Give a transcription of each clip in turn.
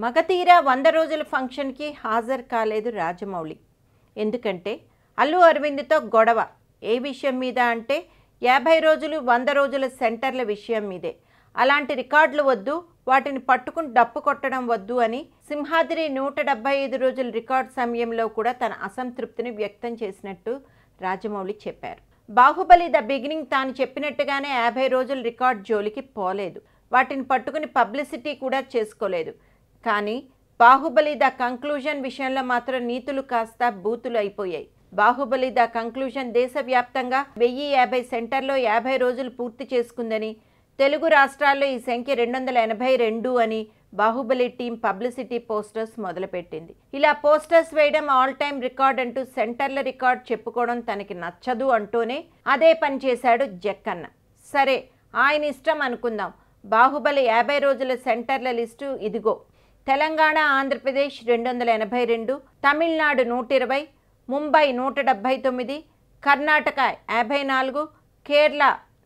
మగధీర 100 రోజుల ఫంక్షన్కి హాజరు కాలేదు రాజమౌళి. ఎందుకంటే అల్లు అరవింద్తో గొడవ. ఏ విషయం మీద అంటే 50 రోజులు 100 రోజుల సెంటర్ల విషయం మీదే. అలాంటి రికార్డులు వద్దు, వాటిని పట్టుకుని డప్పు కొట్టడం వద్దు అని సింహాద్రి 175 రోజుల రికార్డు సమయంలో కూడా తన అసంతృప్తిని వ్యక్తం చేసినట్టు రాజమౌళి చెప్పారు. బాహుబలి ద బిగినింగ్ తాను చెప్పినట్టుగానే 50 రోజుల రికార్డు జోలికి పోలేదు. వాటిని పట్టుకుని పబ్లిసిటీ కూడా చేసుకోలేదు. కానీ బాహుబలి ద కంక్లూజన్ విషయంలో మాత్రం నీతులు కాస్త బూతులు అయిపోయాయి. బాహుబలి ద కంక్లూజన్ దేశవ్యాప్తంగా 1050 సెంటర్లో 50 రోజులు పూర్తి చేసుకుందని, తెలుగు రాష్ట్రాల్లో ఈ సంఖ్య 282 అని బాహుబలి టీం పబ్లిసిటీ పోస్టర్స్ మొదలుపెట్టింది. ఇలా పోస్టర్స్ వేయడం ఆల్ టైమ్ రికార్డ్ అంటూ సెంటర్ల రికార్డ్ చెప్పుకోవడం తనకి నచ్చదు అంటూనే అదే పని చేశాడు జక్కన్న. సరే, ఆయన ఇష్టం అనుకుందాం. బాహుబలి 50 రోజుల సెంటర్ల లిస్టు ఇదిగో. Telangana Andhra Pradesh 282, Tamil Nadu 120, Mumbai 179, Karnataka 54, Kerala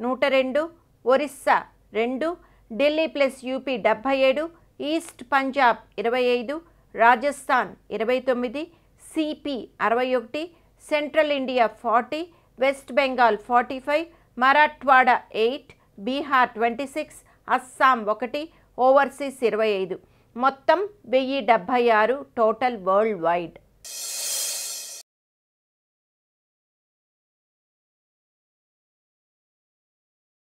102, Orissa 2, Delhi plus UP 77, east Punjab 25, Rajasthan 29, CP 61, central India 40, west Bengal 45, Marathwada 8, Bihar 26, Assam 1, overseas 25. మొత్తం 1076 టోటల్ వరల్డ్ వైడ్.